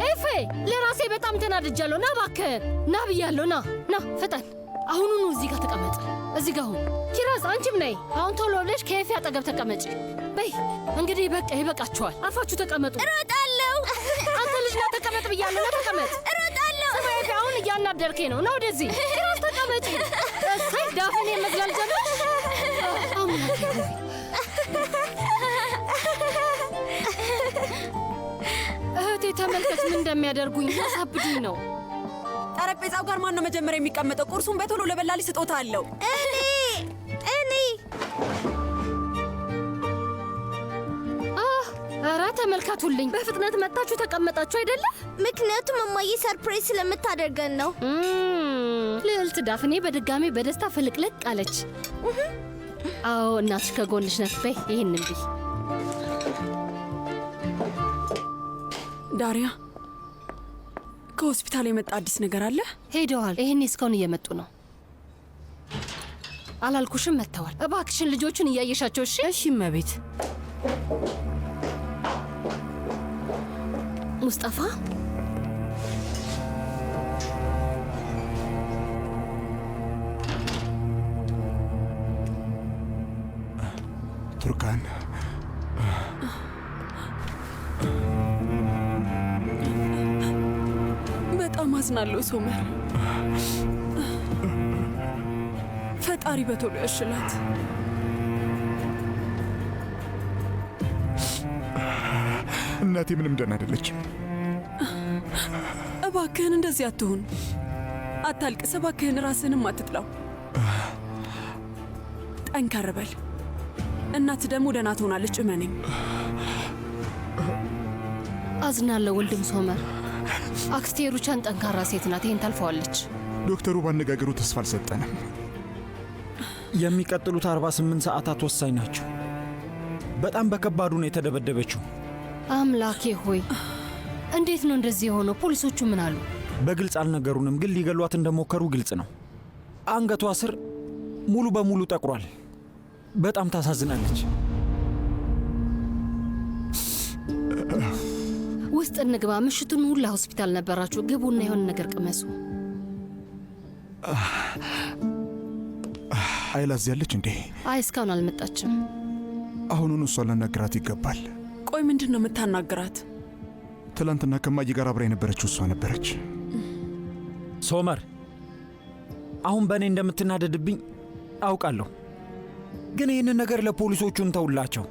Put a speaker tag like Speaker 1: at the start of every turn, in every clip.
Speaker 1: ኤፌ ለራሴ በጣም ተናድጃለሁ። ና እባክህ ና ብያለሁ። ና ፈጠን። አሁኑኑ እዚህ ጋር ተቀመጥ። እዚህ ጋር ሁን። ኪራዝ አንቺም ነይ። አሁን ቶሎ ብለሽ ከኤፌ አጠገብ ተቀመጪ። በይ እንግዲህ በቃ ይበቃችኋል። አርፋችሁ ተቀመጡ።
Speaker 2: እሮጣለሁ።
Speaker 1: አንተ ልጅ ና ተቀመጥ ብያለሁ። ና ተቀመጥ።
Speaker 2: እሮጣለሁ።
Speaker 1: ስማ ኤፌ አሁን እያናደርከኝ ነው። ና ወደዚህ። ኪራዝ ተቀመጪ። እሰይ ዳፍኔ መዝላል ጀመርሽ። አምላኬ ሆይ እህቴ ተመልከት ምን እንደሚያደርጉኝ። ያሳብዱኝ ነው።
Speaker 3: ጠረጴዛው ጋር ማን ነው መጀመሪያ የሚቀመጠው? ቁርሱን በቶሎ ለበላልሽ ስጦታ አለው።
Speaker 2: እኔ
Speaker 1: ኧረ ተመልከቱልኝ። በፍጥነት መጣችሁ ተቀመጣችሁ አይደለ?
Speaker 2: ምክንያቱም እማዬ ሰርፕራይዝ ስለምታደርገን ነው።
Speaker 1: ልዕልት ዳፍኔ በድጋሚ በደስታ ፍልቅልቅ አለች። አዎ እናትሽ ከጎንሽ ናት። በይ ይህንን ብይ።
Speaker 3: ዳሪያ ከሆስፒታል የመጣ አዲስ ነገር አለ?
Speaker 1: ሄደዋል። ይህኔ እስካሁን እየመጡ ነው። አላልኩሽም? መጥተዋል። እባክሽን ልጆቹን እያየሻቸው። እሺ
Speaker 4: እሺ እመቤት።
Speaker 1: ሙስጠፋ
Speaker 5: ቱርካን
Speaker 3: በጣም አዝናለሁ ሶመር። ፈጣሪ በቶሎ ያሽላት።
Speaker 5: እናቴ ምንም ደህና አይደለችም።
Speaker 3: እባክህን እንደዚህ አትሁን። አታልቅስ እባክህን። ራስህንም አትጥላው። ጠንከር በል። እናት ደግሞ ደህና ትሆናለች፣ እመነኝ።
Speaker 1: አዝናለሁ ወንድም ሶመር። አክስቴ ሩቻን ጠንካራ ሴት ናት። ይህን ታልፈዋለች።
Speaker 5: ዶክተሩ ባነጋገሩ ተስፋ አልሰጠንም።
Speaker 6: የሚቀጥሉት 48 ሰዓታት ወሳኝ ናቸው። በጣም በከባዱ ነው የተደበደበችው።
Speaker 1: አምላኬ ሆይ እንዴት ነው እንደዚህ የሆነው? ፖሊሶቹ ምን አሉ?
Speaker 6: በግልጽ አልነገሩንም፣ ግን ሊገሏት እንደሞከሩ ግልጽ ነው። አንገቷ ስር ሙሉ በሙሉ ጠቁሯል። በጣም ታሳዝናለች።
Speaker 1: ውስጥ እንግባ። ምሽቱን ሁላ ሆስፒታል ነበራችሁ። ግቡና የሆነ ነገር ቅመሱ።
Speaker 5: አይላ እዚህ ያለች እንዴ?
Speaker 1: አይ እስካሁን አልመጣችም።
Speaker 5: አሁኑን እሷን ላናግራት ይገባል።
Speaker 3: ቆይ ምንድን ነው የምታናግራት?
Speaker 5: ትላንትና ከማዬ ጋር አብራ የነበረችው እሷ ነበረች።
Speaker 6: ሶመር፣ አሁን በእኔ እንደምትናደድብኝ አውቃለሁ፣ ግን ይህንን ነገር ለፖሊሶቹ እንተውላቸው።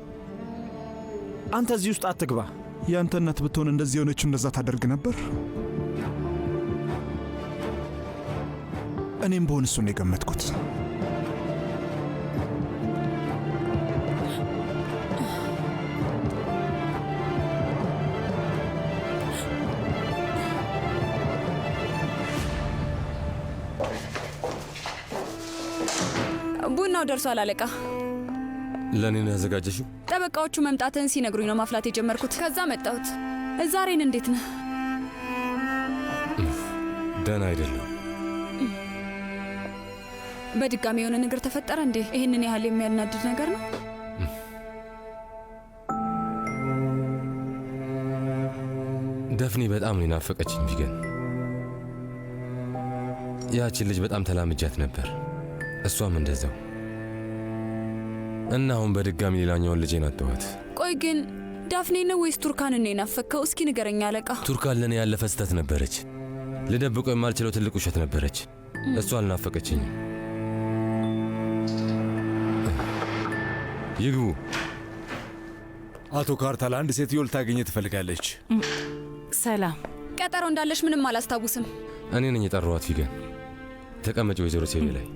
Speaker 6: አንተ እዚህ ውስጥ አትግባ።
Speaker 5: ያንተ እናት ብትሆን እንደዚህ የሆነችው እንደዛ ታደርግ ነበር? እኔም በሆን እሱን የገመትኩት።
Speaker 3: ቡናው ደርሷል አለቃ።
Speaker 7: ለእኔ ነው ያዘጋጀሽው?
Speaker 3: ጠበቃዎቹ መምጣትህን ሲነግሩኝ ነው ማፍላት የጀመርኩት። ከዛ መጣሁት። ዛሬን እንዴት ነህ?
Speaker 7: ደህና አይደለም።
Speaker 3: በድጋሚ የሆነ ነገር ተፈጠረ እንዴ? ይህንን ያህል የሚያናድድ ነገር ነው?
Speaker 7: ደፍኔ በጣም ነው ናፈቀችኝ። ቪገን፣ ያችን ልጅ በጣም ተላምጃት ነበር፣ እሷም እንደዛው። እና አሁን በድጋሚ ሌላኛውን ልጄን አጣኋት።
Speaker 3: ቆይ ግን ዳፍኔ ነው ወይስ ቱርካንን ነው የናፈከው? እስኪ ንገረኛ አለቃ።
Speaker 7: ቱርካን ለእኔ ያለፈ ስህተት ነበረች፣ ልደብቆ የማልችለው ትልቅ ውሸት ነበረች። እሷ አልናፈቀችኝም። ይግቡ።
Speaker 8: አቶ ካርታል፣ አንድ ሴትዮ ልታገኘ ትፈልጋለች።
Speaker 4: ሰላም።
Speaker 3: ቀጠሮ እንዳለሽ ምንም አላስታውስም።
Speaker 7: እኔ ነኝ የጠራኋት። ፊገን ተቀመጭ፣ ወይዘሮ ሴቤ ላይ።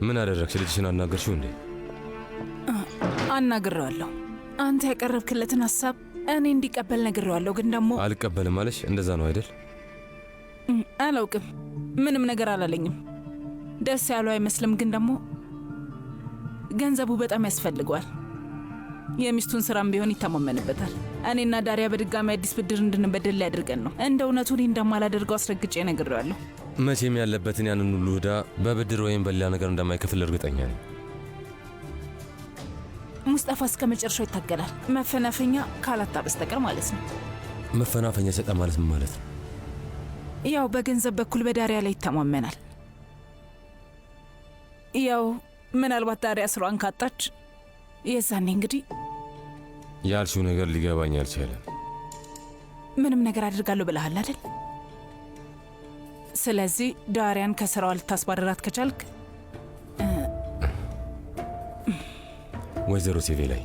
Speaker 7: ምን አደረግሽ? ልጅሽን አናገርሽው እንዴ?
Speaker 4: አናግሬዋለሁ። አንተ ያቀረብክለትን ሀሳብ እኔ እንዲቀበል ነግሬዋለሁ፣ ግን ደግሞ
Speaker 7: አልቀበልም አለሽ? እንደዛ ነው አይደል?
Speaker 4: አላውቅም፣ ምንም ነገር አላለኝም። ደስ ያለው አይመስልም፣ ግን ደግሞ ገንዘቡ በጣም ያስፈልገዋል። የሚስቱን ስራም ቢሆን ይተማመንበታል። እኔና ዳሪያ በድጋሚ አዲስ ብድር እንድንበደል ሊያደርገን ነው። እንደ እውነቱ እኔ እንደማላደርገው አስረግጬ ነግሬዋለሁ።
Speaker 7: መቼም ያለበትን ያንን ሁሉ ዕዳ በብድር ወይም በሌላ ነገር እንደማይከፍል እርግጠኛ ነኝ።
Speaker 4: ሙስጠፋ እስከ መጨረሻው ይታገላል፣ መፈናፈኛ ካላጣ በስተቀር ማለት ነው።
Speaker 7: መፈናፈኛ ሰጠ ማለት ምን ማለት ነው?
Speaker 4: ያው በገንዘብ በኩል በዳሪያ ላይ ይተማመናል። ያው ምናልባት ዳሪያ ስሯን ካጣች የዛኔ እንግዲህ
Speaker 7: ያልሽው ነገር ሊገባኝ አልቻለም።
Speaker 4: ምንም ነገር አድርጋለሁ ብለሃል አይደል? ስለዚህ ዳሪያን ከስራዋ ልታስባረራት ከቻልክ
Speaker 7: ወይዘሮ ሴቬ ላይ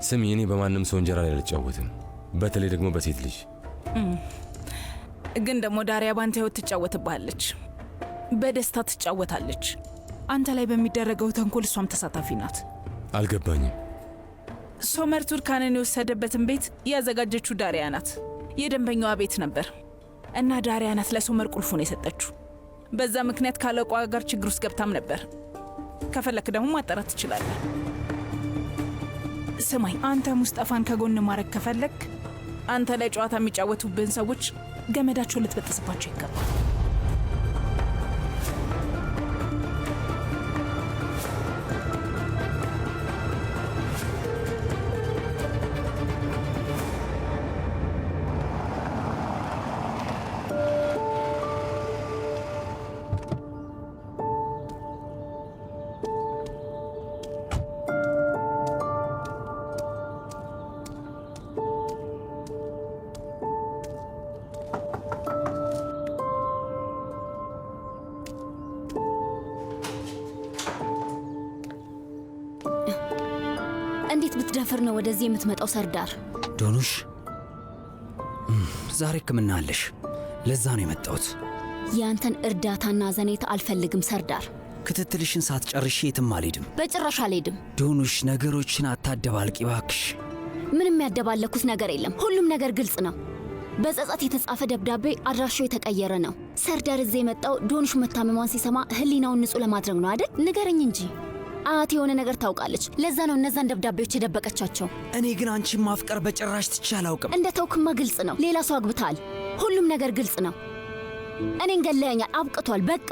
Speaker 7: ስሚ፣ እኔ በማንም ሰው እንጀራ ላይ አልጫወትም፣ በተለይ ደግሞ በሴት ልጅ።
Speaker 4: ግን ደግሞ ዳሪያ ባንተ ህይወት ትጫወትብሃለች፣ በደስታ ትጫወታለች። አንተ ላይ በሚደረገው ተንኮል እሷም ተሳታፊ ናት።
Speaker 7: አልገባኝም።
Speaker 4: ሶመር ቱርካንን የወሰደበትን ቤት ያዘጋጀችው ዳሪያ ናት። የደንበኛዋ ቤት ነበር እና ዳሪያ ናት ለሶመር ቁልፉን የሰጠችው። በዛ ምክንያት ካለቋ ጋር ችግር ውስጥ ገብታም ነበር። ከፈለክ ደግሞ ማጣራት ትችላለህ። ስማኝ፣ አንተ ሙስጠፋን ከጎን ማድረግ ከፈለክ አንተ ላይ ጨዋታ የሚጫወቱብን ሰዎች ገመዳቸውን ልትበጥስባቸው ይገባል።
Speaker 9: እንዴት ብትደፍር ነው ወደዚህ የምትመጣው ሰርዳር?
Speaker 10: ዶኑሽ ዛሬ ሕክምና አለሽ፣ ለዛ ነው የመጣሁት።
Speaker 9: ያንተን እርዳታና ዘኔታ አልፈልግም ሰርዳር።
Speaker 10: ክትትልሽን ሳትጨርሺ የትም አልሄድም።
Speaker 9: በጭራሽ አልሄድም።
Speaker 10: ዶኑሽ ነገሮችን አታደባልቂ ባክሽ።
Speaker 9: ምንም ያደባለኩት ነገር የለም። ሁሉም ነገር ግልጽ ነው። በጸጸት የተጻፈ ደብዳቤ አድራሻው የተቀየረ ነው። ሰርዳር እዚህ የመጣው ዶኑሽ መታመሟን ሲሰማ ህሊናውን ንጹህ ለማድረግ ነው አይደል? ንገረኝ እንጂ አያት የሆነ ነገር ታውቃለች። ለዛ ነው እነዛን ደብዳቤዎች የደበቀቻቸው።
Speaker 10: እኔ ግን አንቺን ማፍቀር በጭራሽ ትቼ አላውቅም።
Speaker 9: እንደ ተውክማ ግልጽ ነው። ሌላ ሰው አግብተሃል። ሁሉም ነገር ግልጽ ነው። እኔን ገለኸኛል። አብቅቷል። በቃ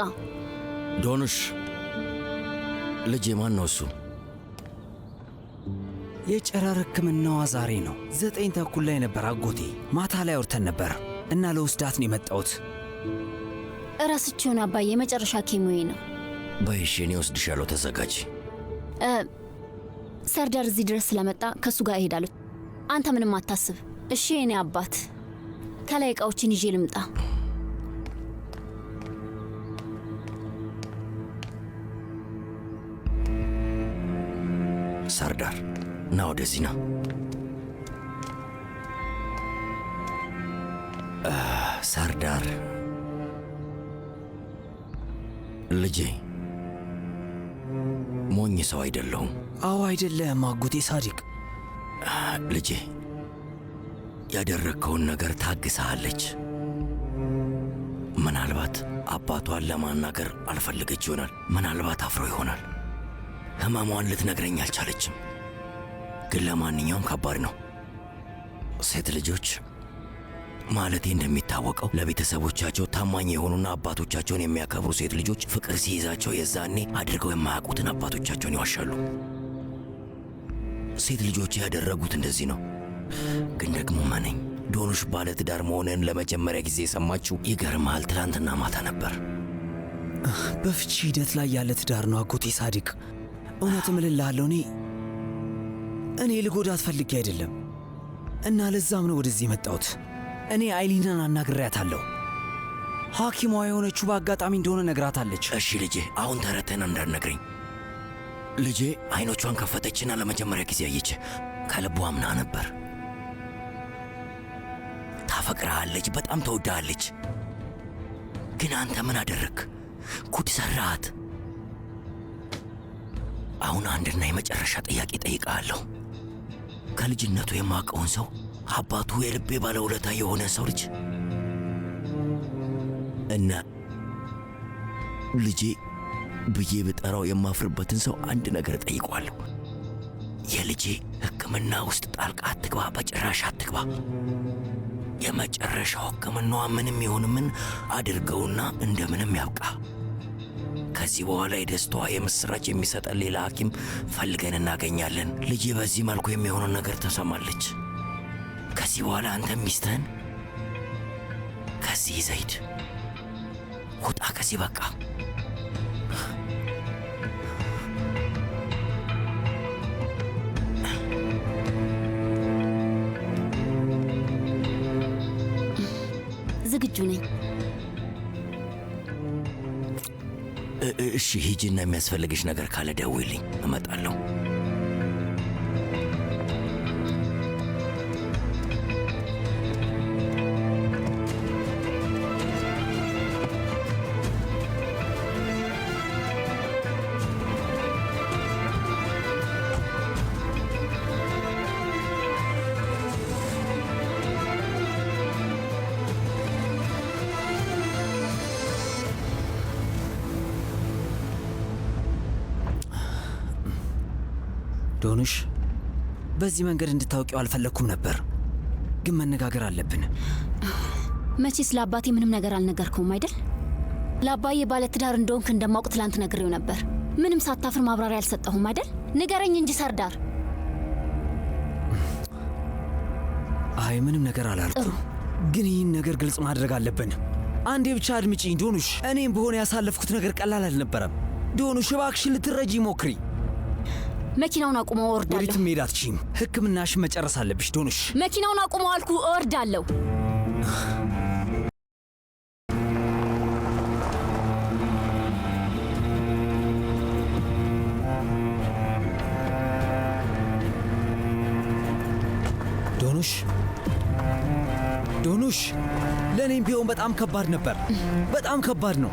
Speaker 11: ዶኑሽ ልጄ ማን ነው እሱ?
Speaker 10: የጨረር ሕክምናዋ ዛሬ ነው። 9 ተኩል ላይ ነበር አጎቴ። ማታ ላይ አውርተን ነበር እና ለውስዳት ነው የመጣሁት።
Speaker 9: እረስቼውን አባዬ፣ የመጨረሻ ኬሚዮዬ ነው።
Speaker 11: በይሽ እኔ ወስድሻለሁ፣ ተዘጋጂ።
Speaker 9: ሰርዳር እዚህ ድረስ ስለመጣ ከእሱ ጋር እሄዳለሁ። አንተ ምንም አታስብ እሺ? የኔ አባት፣ ከላይ ዕቃዎችን ይዤ ልምጣ።
Speaker 11: ሰርዳር ና ወደዚህ ና። ሰርዳር ልጄ፣ ሞኝ ሰው አይደለሁም።
Speaker 10: አዎ አይደለም አጎቴ ሳዲቅ።
Speaker 11: ልጄ ያደረግከውን ነገር ታግሳለች። ምናልባት አባቷን ለማናገር አልፈለገች ይሆናል። ምናልባት አፍሮ ይሆናል። ህመሟን ልትነግረኝ አልቻለችም። ግን ለማንኛውም ከባድ ነው። ሴት ልጆች ማለቴ እንደሚታወቀው ለቤተሰቦቻቸው ታማኝ የሆኑና አባቶቻቸውን የሚያከብሩ ሴት ልጆች ፍቅር ሲይዛቸው የዛኔ አድርገው የማያውቁትን አባቶቻቸውን ይዋሻሉ። ሴት ልጆች ያደረጉት እንደዚህ ነው። ግን ደግሞ መነኝ ዶኑሽ ባለ ትዳር መሆንን ለመጀመሪያ ጊዜ የሰማችው ይገርምሃል፣ ትላንትና ማታ ነበር።
Speaker 10: በፍቺ ሂደት ላይ ያለ ትዳር ነው አጎቴ ሳዲቅ። እውነት እምልልሃለሁ እኔ ልጎዳት ፈልጌ አይደለም እና ለዛም ነው ወደዚህ የመጣሁት። እኔ አይሊናን አናግሬያታለሁ። ሐኪሟ የሆነችው በአጋጣሚ እንደሆነ ነግራታለች።
Speaker 11: እሺ ልጄ፣ አሁን ተረተን እንዳትነግረኝ። ልጄ አይኖቿን ከፈተችና ለመጀመሪያ ጊዜ አየች። ከልቧ አምና ነበር። ታፈቅርሃለች፣ በጣም ተወዳሃለች። ግን አንተ ምን አደረግ? ጉድ ሰራሃት። አሁን አንድና የመጨረሻ ጥያቄ ጠይቃለሁ። ከልጅነቱ የማውቀውን ሰው አባቱ የልቤ ባለውለታ የሆነ ሰው ልጅ እና ልጄ ብዬ ብጠራው የማፍርበትን ሰው አንድ ነገር ጠይቋለሁ። የልጄ ሕክምና ሕክምና ውስጥ ጣልቃ አትግባ፣ በጭራሽ አትግባ። የመጨረሻው ሕክምናዋ ምንም ይሁን ምን አድርገውና እንደምንም ያብቃ። ከዚህ በኋላ የደስታዋ የምስራች የሚሰጠን ሌላ ሐኪም ፈልገን እናገኛለን። ልጄ በዚህ መልኩ የሚሆነው ነገር ተሰማለች። ከዚህ በኋላ አንተ ሚስትህን ከዚህ ዘይድ ውጣ፣ ከዚህ በቃ።
Speaker 9: ዝግጁ ነኝ።
Speaker 11: እሺ ሂጂና የሚያስፈልግሽ ነገር ካለ ደውይልኝ፣ እመጣለሁ።
Speaker 10: ዶኑሽ፣ በዚህ መንገድ እንድታውቂው አልፈለግኩም ነበር፣ ግን መነጋገር አለብን።
Speaker 9: መቼስ ለአባቴ ምንም ነገር አልነገርከውም አይደል? ለአባዬ ባለትዳር እንደሆንክ እንደማውቅ ትላንት ነግሬው ነበር። ምንም ሳታፍር ማብራሪያ አልሰጠሁም አይደል? ንገረኝ እንጂ ሰርዳር።
Speaker 10: አይ ምንም ነገር አላልኩም፣ ግን ይህን ነገር ግልጽ ማድረግ አለብን። አንዴ ብቻ አድምጪኝ ዶኑሽ። እኔም በሆነ ያሳለፍኩት ነገር ቀላል አልነበረም። ዶኑሽ እባክሽን ልትረጂ ሞክሪ።
Speaker 9: መኪናውን አቁመው እወርዳለሁ።
Speaker 10: ወዴትም መሄድ አትችይም። ሕክምናሽን መጨረስ አለብሽ ዶኑሽ።
Speaker 9: መኪናውን አቁመው አልኩ፣ እወርዳለሁ።
Speaker 10: ዶኑሽ ዶኑሽ፣ ለእኔም ቢሆን በጣም ከባድ ነበር። በጣም ከባድ ነው።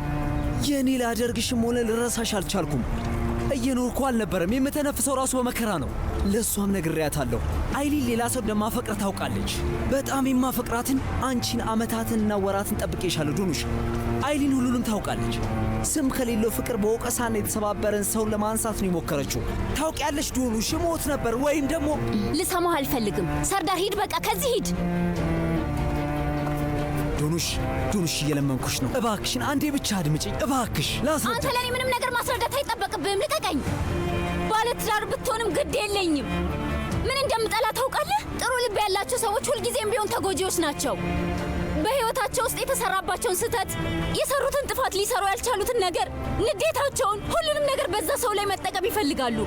Speaker 10: የእኔ ላደርግሽም ሆነ ልረሳሽ አልቻልኩም። እየኖርኩ አልነበረም። የምተነፍሰው ራሱ በመከራ ነው። ለእሷም ነግሬያታለሁ። አይሊን ሌላ ሰው እንደማፈቅር ታውቃለች። በጣም የማፈቅራትን አንቺን ዓመታትንና ወራትን ጠብቄሻለሁ ዶኑሽ። አይሊን ሁሉንም ታውቃለች። ስም ከሌለው ፍቅር በወቀሳና የተሰባበረን ሰውን ለማንሳት ነው የሞከረችው። ታውቂያለሽ ዶኑሽ፣ ሞት ነበር ወይም ደግሞ
Speaker 9: ልሰማህ አልፈልግም። ሰርዳር ሂድ፣ በቃ ከዚህ ሂድ።
Speaker 10: ዶኑሽ ዶኑሽ፣ እየለመንኩሽ ነው። እባክሽን አንዴ ብቻ አድምጪኝ እባክሽ። ላስረዳ።
Speaker 9: አንተ ለእኔ ምንም ነገር ማስረዳት አይጠበቅብህም። ልቀቀኝ። ባለትዳር ብትሆንም ግድ የለኝም። ምን እንደምጠላ ታውቃለህ? ጥሩ ልብ ያላቸው ሰዎች ሁልጊዜም ቢሆን ተጎጂዎች ናቸው። በሕይወታቸው ውስጥ የተሰራባቸውን ስህተት፣ የሰሩትን ጥፋት፣ ሊሰሩ ያልቻሉትን ነገር፣ ንዴታቸውን፣ ሁሉንም ነገር በዛ ሰው ላይ መጠቀም ይፈልጋሉ።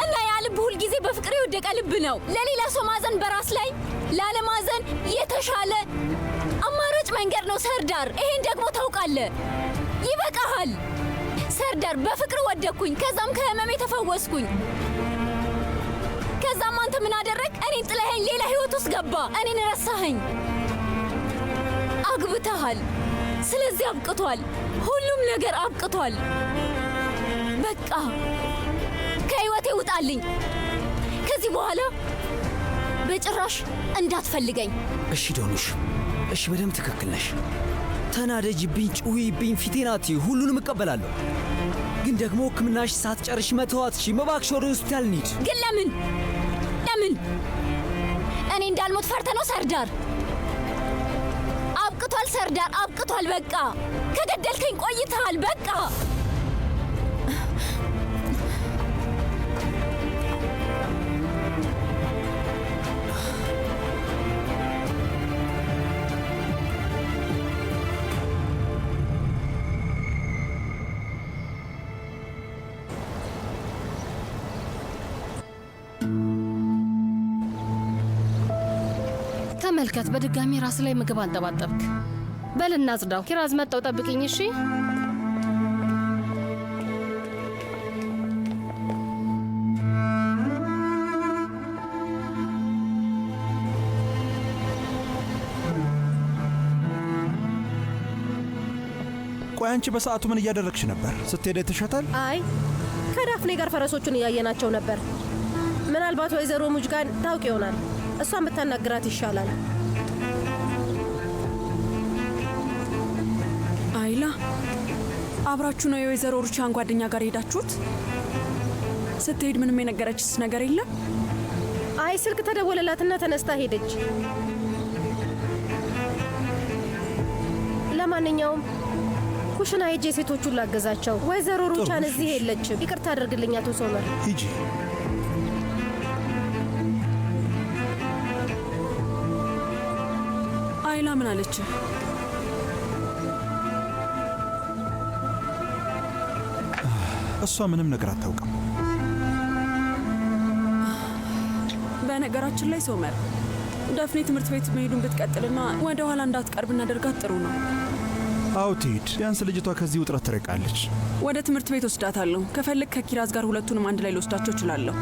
Speaker 9: እና ያ ልብ ሁልጊዜ በፍቅር የወደቀ ልብ ነው። ለሌላ ሰው ማዘን በራስ ላይ ላለማዘን የተሻለ አማራጭ መንገድ ነው ሰርዳር። ይሄን ደግሞ ታውቃለህ። ይበቃሃል ሰርዳር። በፍቅር ወደኩኝ፣ ከዛም ከህመሜ ተፈወስኩኝ። ከዛም አንተ ምን አደረግ? እኔን ጥለኸኝ ሌላ ህይወት ውስጥ ገባ። እኔን ረሳኸኝ። አግብተሃል። ስለዚህ አብቅቷል። ሁሉም ነገር አብቅቷል። በቃ ከህይወቴ ውጣልኝ። ከዚህ በኋላ በጭራሽ እንዳትፈልገኝ።
Speaker 10: እሺ ዶኑሽ፣ እሺ በደምብ ትክክል ነሽ። ተናደጅብኝ፣ ጩሂብኝ፣ ፊቴን አትይ፣ ሁሉንም እቀበላለሁ። ግን ደግሞ ሕክምናሽ ሳትጨርሽ መተዋት እሺ። እባክሽ ወደ ሆስፒታል እንሂድ።
Speaker 9: ግን ለምን እኔ እንዳልሞት ፈርተህ ነው ሰርዳር? አብቅቷል ሰርዳር፣ አብቅቷል። በቃ ከገደልከኝ ቆይተሃል። በቃ
Speaker 1: ተመልከት፣ በድጋሚ ራስ ላይ ምግብ አንጠባጠብክ። በል እናጽዳው። ኪራዝ መጣው፣ ጠብቅኝ እሺ።
Speaker 5: ቆይ አንቺ በሰዓቱ ምን እያደረግሽ ነበር? ስትሄድ አይተሻታል?
Speaker 12: አይ ከዳፍኔ ጋር ፈረሶቹን እያየናቸው ነበር። ምናልባት ወይዘሮ ሙጅጋን ታውቅ ይሆናል። እሷን ብታናግራት ይሻላል።
Speaker 3: አይላ፣ አብራችሁ ነው የወይዘሮ ሩቻን ጓደኛ ጋር ሄዳችሁት? ስትሄድ ምንም የነገረችስ ነገር የለም?
Speaker 12: አይ ስልክ ተደወለላትና ተነስታ ሄደች። ለማንኛውም ኩሽና ሄጄ ሴቶቹን ላገዛቸው። ወይዘሮ ሩቻን እዚህ የለችም። ይቅርታ አድርግልኝ አቶ ሶመር።
Speaker 5: ሂጂ።
Speaker 3: አይላ ምን አለች?
Speaker 5: እሷ ምንም ነገር አታውቅም።
Speaker 3: በነገራችን ላይ ሶመር፣ ዳፍኔ ትምህርት ቤት መሄዱን ብትቀጥልና ወደ ኋላ እንዳትቀርብ እናደርጋት ጥሩ ነው።
Speaker 5: አዎ ትሂድ። ቢያንስ ልጅቷ ከዚህ ውጥረት ትርቃለች።
Speaker 3: ወደ ትምህርት ቤት ወስዳታለሁ። ከፈልግ ከኪራዝ ጋር ሁለቱንም አንድ ላይ ልወስዳቸው እችላለሁ።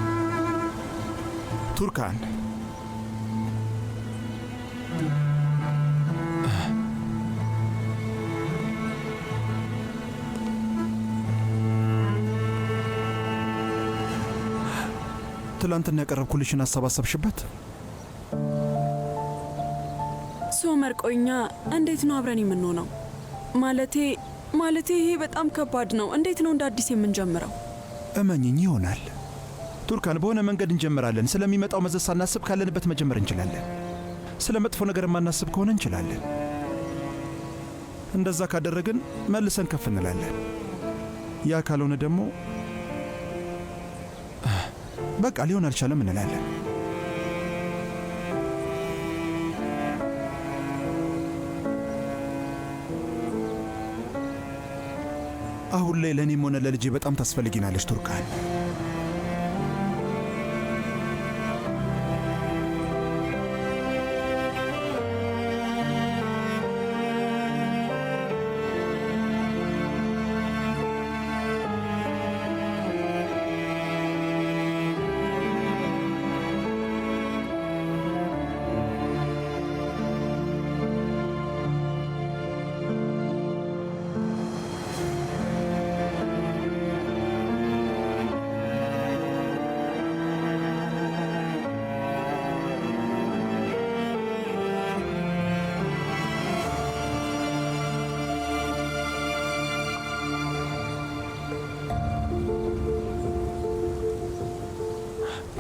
Speaker 5: ቱርካን፣ ትላንትና ያቀረብኩልሽን አሰባሰብሽበት?
Speaker 3: ሶመር ቆይኛ፣ እንዴት ነው አብረን የምንሆነው? ማለቴ ይሄ በጣም ከባድ ነው። እንዴት ነው እንደ አዲስ የምንጀምረው?
Speaker 5: እመኝኝ ይሆናል። ቱርካን፣ በሆነ መንገድ እንጀምራለን። ስለሚመጣው መዘዝ ሳናስብ ካለንበት መጀመር እንችላለን። ስለ መጥፎ ነገር የማናስብ ከሆነ እንችላለን። እንደዛ ካደረግን መልሰን ከፍ እንላለን። ያ ካልሆነ ደግሞ በቃ ሊሆን አልቻለም እንላለን። አሁን ላይ ለእኔም ሆነ ለልጄ በጣም ታስፈልጊናለች ቱርካን።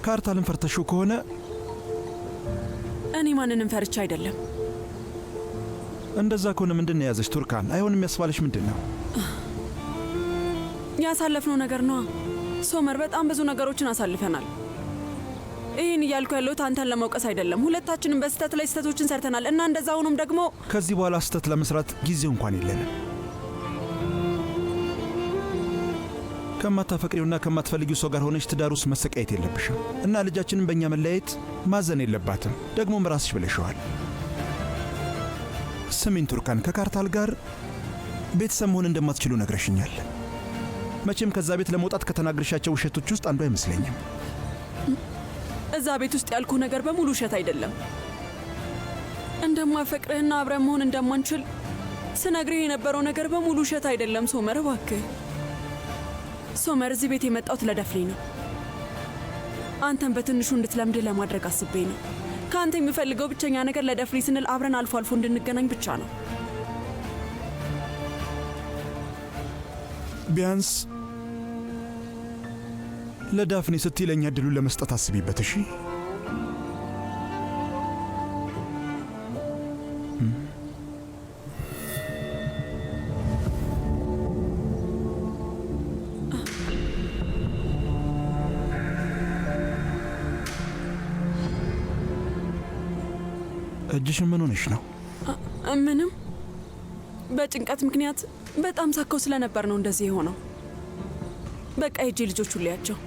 Speaker 5: ካርታልን ፈርተሽው ከሆነ
Speaker 3: እኔ ማንንም ፈርቻ አይደለም።
Speaker 5: እንደዛ ከሆነ ምንድን ነው የያዘሽ ቱርካን? አይሆንም ያስባለሽ ምንድን ነው?
Speaker 3: ያሳለፍነው ነገር ነዋ ሶመር። በጣም ብዙ ነገሮችን አሳልፈናል። ይህን እያልኩ ያለሁት አንተን ለመውቀስ አይደለም። ሁለታችንም በስህተት ላይ ስህተቶችን ሰርተናል እና እንደዛ ሆኖም ደግሞ
Speaker 5: ከዚህ በኋላ ስህተት ለመስራት ጊዜው እንኳን የለንም። ከማታፈቅሪውና ከማትፈልጊው ሰው ጋር ሆነሽ ትዳር ውስጥ መሰቃየት የለብሽም እና ልጃችንን በእኛ መለያየት ማዘን የለባትም። ደግሞም ራስሽ ብለሽዋል። ስሚን ቱርካን፣ ከካርታል ጋር ቤተሰብ መሆን እንደማትችሉ ነግረሽኛል። መቼም ከዛ ቤት ለመውጣት ከተናገርሻቸው ውሸቶች ውስጥ አንዱ አይመስለኝም።
Speaker 3: እዛ ቤት ውስጥ ያልኩ ነገር በሙሉ ውሸት አይደለም። እንደማፈቅርህና አብረን መሆን እንደማንችል ስነግርህ የነበረው ነገር በሙሉ ውሸት አይደለም ሶመር፣ እባክህ ሶመር። እዚህ ቤት የመጣሁት ለደፍኔ ነው። አንተን በትንሹ እንድትለምድህ ለማድረግ አስቤ ነው። ከአንተ የምፈልገው ብቸኛ ነገር ለደፍኔ ስንል አብረን አልፎ አልፎ እንድንገናኝ ብቻ ነው።
Speaker 5: ቢያንስ ለዳፍኔ ስትይ ለእኛ እድሉን ለመስጠት አስቢበት እሺ? እጅሽን ምን ሆነሽ ነው?
Speaker 3: ምንም፣ በጭንቀት ምክንያት በጣም ሳከው ስለነበር ነው እንደዚህ የሆነው። በቃ ሂጂ ልጆቹን ልያቸው።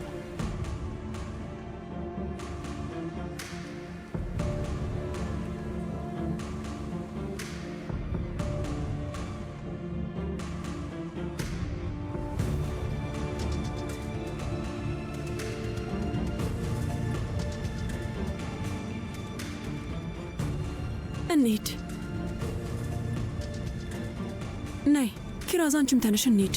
Speaker 3: እንሂድ። ነይ ኪራዝ፣ አንቺም ተነሽ እንሂድ።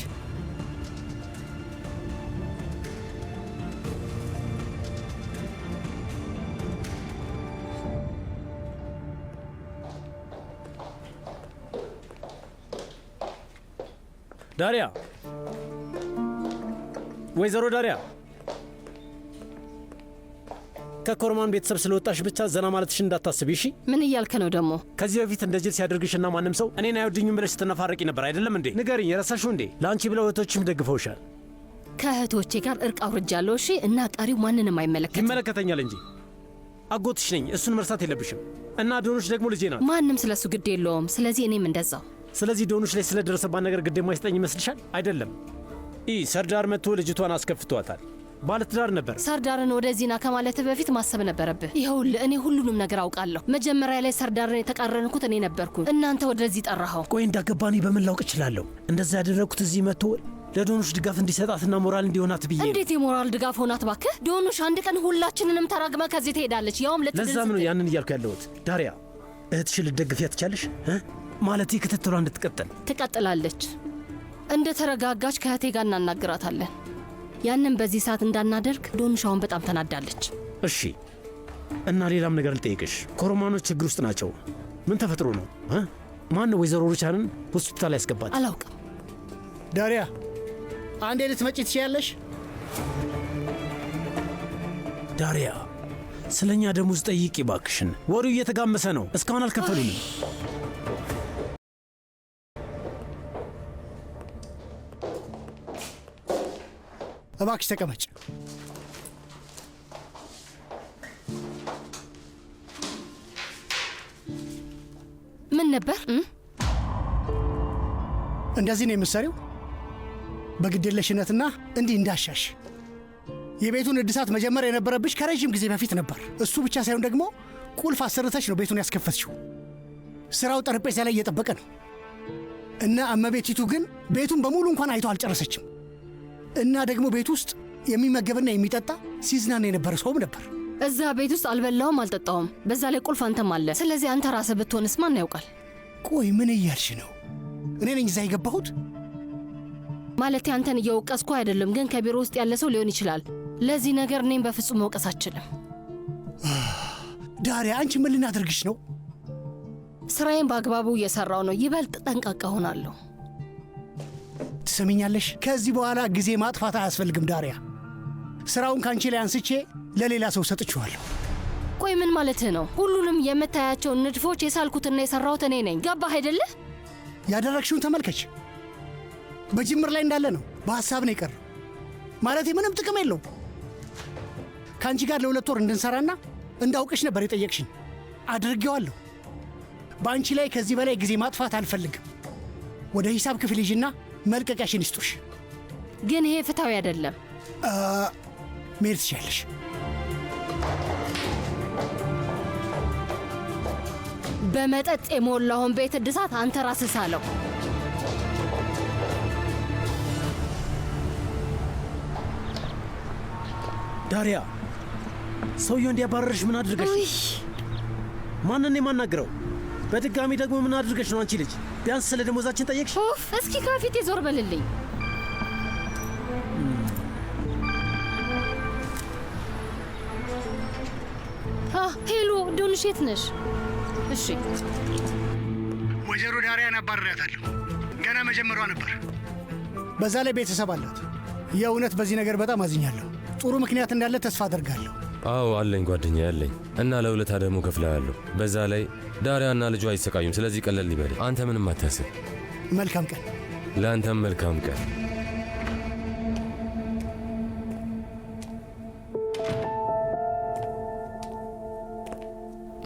Speaker 13: ዳሪያ፣ ወይዘሮ ዳሪያ፣ ከኮርማን ቤተሰብ ስለወጣሽ ብቻ ዘና ማለትሽ እንዳታስቢ እሺ?
Speaker 1: ምን እያልክ ነው ደግሞ?
Speaker 13: ከዚህ በፊት እንደ ጅል ሲያደርግሽና ማንም ሰው እኔን አይወድኝም ብለሽ ስትነፋረቂ ነበር አይደለም እንዴ? ንገሪኝ፣ የረሳሽው እንዴ? ለአንቺ ብለው እህቶችም ደግፈውሻል።
Speaker 1: ከእህቶቼ ጋር እርቅ አውርጃለሁ እሺ። እና ቀሪው ማንንም አይመለከትም።
Speaker 13: ይመለከተኛል እንጂ አጎትሽ ነኝ፣ እሱን መርሳት የለብሽም። እና ዶኖሽ ደግሞ ልጄ ናት።
Speaker 1: ማንም ስለሱ ግድ የለውም። ስለዚህ እኔም እንደዛው።
Speaker 13: ስለዚህ ዶኖሽ ላይ ስለደረሰባት ነገር ግድ የማይሰጠኝ ይመስልሻል? አይደለም። ሰርዳር መጥቶ ልጅቷን አስከፍቷታል። ባለትዳር ነበር።
Speaker 1: ሰርዳርን ወደዚህ ና ከማለት በፊት ማሰብ ነበረብህ። ይኸውልህ እኔ ሁሉንም ነገር አውቃለሁ። መጀመሪያ ላይ ሰርዳርን የተቃረንኩት እኔ ነበርኩ። እናንተ ወደዚህ ጠራኸው።
Speaker 13: ቆይ እንዳገባኒ በምን ላውቅ እችላለሁ? እንደዛ ያደረግኩት እዚህ መጥቶ ለዶኖሽ ድጋፍ እንዲሰጣትና ሞራል እንዲሆናት ብዬ።
Speaker 1: እንዴት የሞራል ድጋፍ ሆናት ባክህ? ዶኖሽ አንድ ቀን ሁላችንንም ተራግማ ከዚህ ትሄዳለች፣ ያውም ለትድል።
Speaker 13: ለዛም ነው ያንን እያልኩ ያለሁት። ዳሪያ እህትሽን ልትደግፊያት ትቻለሽ? ማለቴ ክትትሏ እንድትቀጥል።
Speaker 1: ትቀጥላለች። እንደ ተረጋጋች ከእህቴ ጋር እናናግራታለን። ያንን በዚህ ሰዓት እንዳናደርግ ዶንሻውን በጣም ተናዳለች።
Speaker 13: እሺ። እና ሌላም ነገር ልጠይቅሽ። ኮሮማኖች ችግር ውስጥ ናቸው። ምን ተፈጥሮ ነው? ማን ነው ወይዘሮ ሩቻንን ሆስፒታል ያስገባት?
Speaker 1: አላውቅም።
Speaker 14: ዳሪያ አንዴ ልትመጪ ትችያለሽ?
Speaker 13: ዳሪያ ስለኛ ደሞዝ ጠይቂ ባክሽን። ወሬው እየተጋመሰ ነው። እስካሁን አልከፈሉንም።
Speaker 14: እባክሽ ተቀመጭ።
Speaker 1: ምን ነበር?
Speaker 14: እንደዚህ ነው የምትሰሪው? በግዴለሽነትና እንዲህ እንዳሻሽ። የቤቱን እድሳት መጀመር የነበረብሽ ከረዥም ጊዜ በፊት ነበር። እሱ ብቻ ሳይሆን ደግሞ ቁልፍ አሰርተሽ ነው ቤቱን ያስከፈትሽው። ስራው ጠረጴዛ ላይ እየጠበቀ ነው እና እመቤቲቱ ግን ቤቱን በሙሉ እንኳን አይቶ አልጨረሰችም። እና ደግሞ ቤት ውስጥ የሚመገብና የሚጠጣ ሲዝናና የነበረ ሰውም ነበር።
Speaker 1: እዛ ቤት ውስጥ አልበላውም አልጠጣውም። በዛ ላይ ቁልፍ አንተም አለ። ስለዚህ አንተ ራስህ ብትሆንስ ማን ያውቃል?
Speaker 14: ቆይ ምን እያልሽ ነው? እኔ ነኝ እዛ የገባሁት?
Speaker 1: ማለቴ አንተን እየወቀስኩ አይደለም፣ ግን ከቢሮ ውስጥ ያለ ሰው ሊሆን ይችላል። ለዚህ ነገር እኔም በፍጹም መውቀስ አልችልም።
Speaker 14: ዳሪያ አንቺ ምን ልናደርግሽ ነው?
Speaker 1: ስራዬን በአግባቡ እየሰራው ነው። ይበልጥ ጠንቃቃ ሆናለሁ።
Speaker 14: ትሰሚኛለሽ? ከዚህ በኋላ ጊዜ ማጥፋት አያስፈልግም ዳሪያ። ስራውን ካንቺ ላይ አንስቼ ለሌላ ሰው ሰጥቼዋለሁ።
Speaker 1: ቆይ ምን ማለትህ ነው? ሁሉንም የምታያቸውን ንድፎች የሳልኩትና የሰራሁት እኔ ነኝ። ገባህ አይደለ?
Speaker 14: ያደረግሽውን ተመልከች። በጅምር ላይ እንዳለ ነው። በሐሳብ ነው የቀረው። ማለቴ ምንም ጥቅም የለው። ከአንቺ ጋር ለ2 ወር እንድንሰራና እንዳውቅሽ ነበር የጠየቅሽኝ። አድርጌዋለሁ። በአንቺ ላይ ከዚህ በላይ ጊዜ ማጥፋት አልፈልግም። ወደ ሂሳብ ክፍል ይዥና መልቀቂያሽን ይስጡሽ።
Speaker 1: ግን ይሄ ፍትሃዊ አይደለም።
Speaker 14: መሄድ ትችያለሽ።
Speaker 1: በመጠጥ የሞላውን ቤት እድሳት አንተ ራስህ ሳለው።
Speaker 13: ዳሪያ ሰውየው እንዲያባረርሽ ምን አድርገሽ? ማንን የማናግረው? በድጋሚ ደግሞ ምን አድርገሽ ነው? አንቺ ልጅ ቢያንስ ስለ ደሞዛችን ጠየቅሽ?
Speaker 1: እስኪ ከፊት የዞር በልልኝ። ሄሎ ዶንሽ፣ የት ነሽ? እሺ
Speaker 14: ወይዘሮ ዳሪያን አባርሪያታለሁ። ገና መጀመሯ ነበር። በዛ ላይ ቤተሰብ አላት። የእውነት በዚህ ነገር በጣም አዝኛለሁ። ጥሩ ምክንያት እንዳለ ተስፋ አደርጋለሁ።
Speaker 7: አዎ አለኝ፣ ጓደኛ ያለኝ እና ለውለታ ደግሞ ከፍላለሁ። በዛ ላይ ዳሪያና ልጇ አይሰቃዩም። ስለዚህ ቀለል ይበል። አንተ ምንም አታስብ።
Speaker 14: መልካም ቀን።
Speaker 7: ለአንተም መልካም ቀን።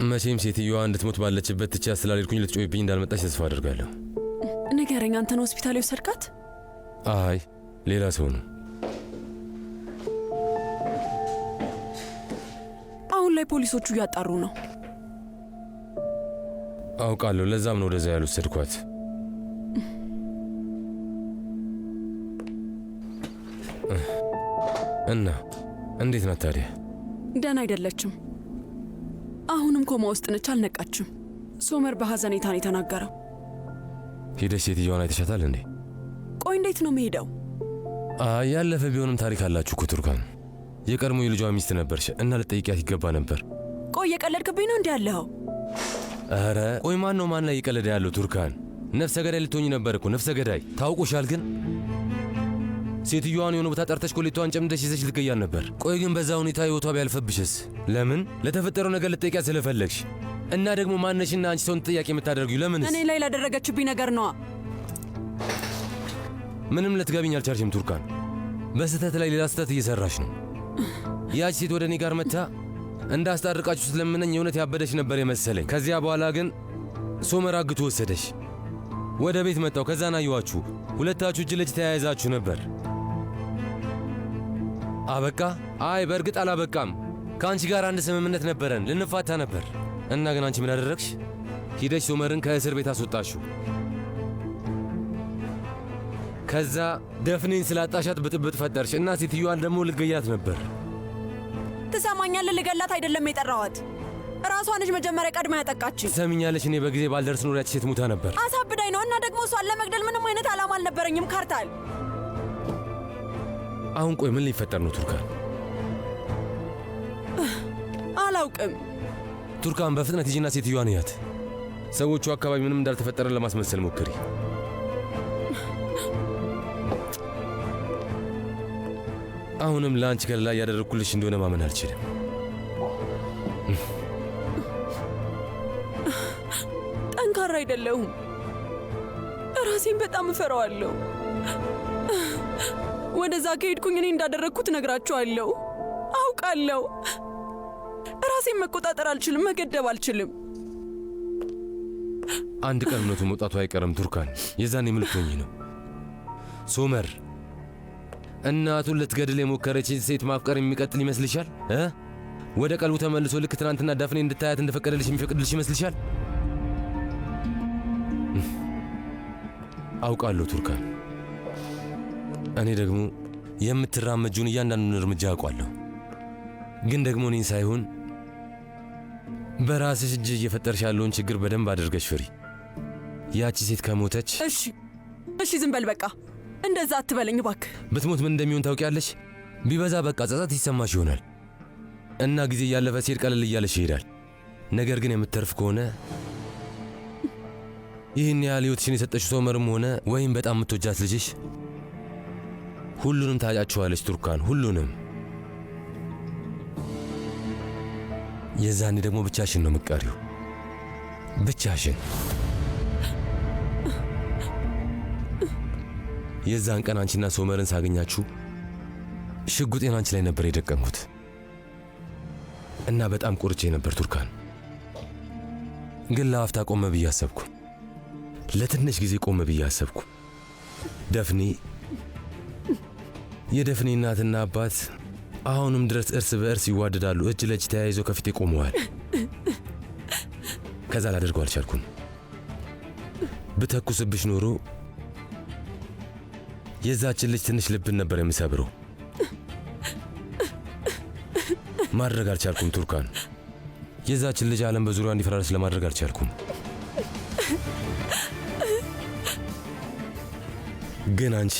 Speaker 7: መቼም ሴትዮዋ እንድትሞት ባለችበት ትቼ ስላልሄድኩኝ ልትጮይብኝ እንዳልመጣች ተስፋ አድርጋለሁ።
Speaker 3: ንገረኝ፣ አንተን ሆስፒታል የወሰድካት?
Speaker 7: አይ ሌላ ሰው ነው።
Speaker 3: አሁን ላይ ፖሊሶቹ እያጣሩ ነው።
Speaker 7: አውቃለሁ። ለዛም ነው ወደዛ ያልወሰድኳት። እና እንዴት ናት ታዲያ?
Speaker 3: ደህና አይደለችም። አሁንም ኮማ ውስጥ ነች፣ አልነቃችም። ሶመር በሐዘኔታ ነው የተናገረው።
Speaker 7: ሄደሽ ሴትዮዋን አይተሻታል እንዴ?
Speaker 3: ቆይ እንዴት ነው መሄደው?
Speaker 7: ያለፈ ቢሆንም ታሪክ አላችሁ እኮ ቱርካን። የቀድሞ የልጇ ሚስት ነበርሽ እና ልጠይቂያት ይገባ ነበር።
Speaker 3: ቆይ የቀለድክብኝ ነው እንዲህ ያለኸው?
Speaker 7: ኧረ ቆይ ማን ነው ማን ላይ እየቀለደ ያለው? ቱርካን ነፍሰ ገዳይ ልትሆኝ ነበር እኮ ነፍሰ ገዳይ። ታውቁሻል ግን ሴትዮዋን የሆነ ቦታ ጠርተሽ ኮሌቷን ጨምደሽ ይዘሽ ልትገያን ነበር። ቆይ ግን በዛ ሁኔታ ህይወቷ ቢያልፈብሽስ? ለምን? ለተፈጠረው ነገር ልትጠይቂያት ስለፈለግሽ እና ደግሞ ማነሽና አንቺ ሰውን ጥያቄ የምታደርጊው ለምንስ?
Speaker 3: እኔ ላይ ላደረገችብኝ ነገር ነዋ።
Speaker 7: ምንም ልትገቢኝ አልቻልሽም ቱርካን። በስህተት ላይ ሌላ ስህተት እየሰራሽ ነው። ያች ሴት ወደ እኔ ጋር መታ እንዳስታርቃችሁ ስለምነኝ የእውነት ያበደሽ ነበር የመሰለኝ። ከዚያ በኋላ ግን ሶመር አግቶ ወሰደሽ። ወደ ቤት መጣው። ከዛን አየኋችሁ። ሁለታችሁ እጅ ለእጅ ተያይዛችሁ ነበር። አበቃ? አይ በእርግጥ አላበቃም። ከአንቺ ጋር አንድ ስምምነት ነበረን፣ ልንፋታ ነበር። እና ግን አንቺ ምን አደረግሽ? ሂደሽ ሶመርን ከእስር ቤት አስወጣችሁ። ከዛ ደፍኔን ስላጣሻት ብጥብጥ ፈጠርሽ እና ሴትዮዋን ደግሞ ልገያት ነበር።
Speaker 3: ትሰማኛለህ? ልገላት አይደለም የጠራዋት፣ ራሷ ነች መጀመሪያ ቀድማ ያጠቃችኝ።
Speaker 7: ትሰሚኛለሽ? እኔ በጊዜ ባልደርስ ኖር ያቺ ሴት ሙታ ነበር።
Speaker 3: አሳብዳኝ ነው። እና ደግሞ እሷን ለመግደል ምንም አይነት ዓላማ አልነበረኝም ካርታል።
Speaker 7: አሁን ቆይ ምን ሊፈጠር ነው ቱርካን?
Speaker 3: አላውቅም።
Speaker 7: ቱርካን በፍጥነት ሂጂና ሴትዮዋን እያት። ሰዎቹ አካባቢ ምንም እንዳልተፈጠረ ለማስመሰል ሞክሪ። አሁንም ለአንቺ ከላይ ያደረግኩልሽ እንደሆነ ማመን አልችልም።
Speaker 3: ጠንካራ አይደለሁም። ራሴን በጣም እፈራዋለሁ። ወደዛ ከሄድኩኝ እኔ እንዳደረግኩት ነግራቸዋለሁ። አውቃለሁ። ራሴን መቆጣጠር አልችልም፣ መገደብ አልችልም።
Speaker 7: አንድ ቀን እውነቱ መውጣቱ አይቀርም ቱርካን። የዛኔ ምን ልትሆኚ ነው? ሶመር እናቱን ልትገድል የሞከረችን ሴት ማፍቀር የሚቀጥል ይመስልሻል? ወደ ቀልቡ ተመልሶ ልክ ትናንትና ዳፍኔ እንድታያት እንደፈቀደልሽ የሚፈቅድልሽ ይመስልሻል? አውቃለሁ ቱርካን። እኔ ደግሞ የምትራመጁን እያንዳንዱን እርምጃ አውቃለሁ። ግን ደግሞ እኔን ሳይሆን በራስሽ እጅ እየፈጠርሽ ያለውን ችግር በደንብ አድርገሽ ፍሪ። ያቺ ሴት ከሞተች
Speaker 3: እሺ ዝም በል በቃ። እንደዛ አትበለኝ እባክህ።
Speaker 7: ብትሞት ምን እንደሚሆን ታውቂያለሽ? ቢበዛ በቃ ጸጸት ይሰማሽ ይሆናል እና ጊዜ እያለፈ ሲሄድ ቀለል እያለሽ ይሄዳል። ነገር ግን የምትተርፍ ከሆነ ይህን ያህል ሕይወትሽን የሰጠችው ሶመርም ሆነ ወይም በጣም የምትወጃት ልጅሽ ሁሉንም ታጫቸዋለች ቱርካን፣ ሁሉንም። የዛኔ ደግሞ ብቻሽን ነው የምትቀሪው፣ ብቻሽን። የዛን ቀን አንቺና ሶመርን ሳገኛችሁ ሽጉጤን አንቺ ላይ ነበር የደቀንኩት እና በጣም ቆርጬ ነበር ቱርካን። ግን ለአፍታ ቆመ ብዬ አሰብኩ፣ ለትንሽ ጊዜ ቆመ ብዬ አሰብኩ። የደፍኔ እናትና አባት አሁንም ድረስ እርስ በእርስ ይዋደዳሉ፣ እጅ ለእጅ ተያይዘው ከፊቴ ቆመዋል። ከዛ ላደርገው አልቻልኩም። ብተኩስብሽ ኖሮ የዛችን ልጅ ትንሽ ልብን ነበር የምሰብረው። ማድረግ አልቻልኩም ቱርካን። የዛችን ልጅ ዓለም በዙሪያዋ እንዲፈራረስ ለማድረግ አልቻልኩም። ግን አንቺ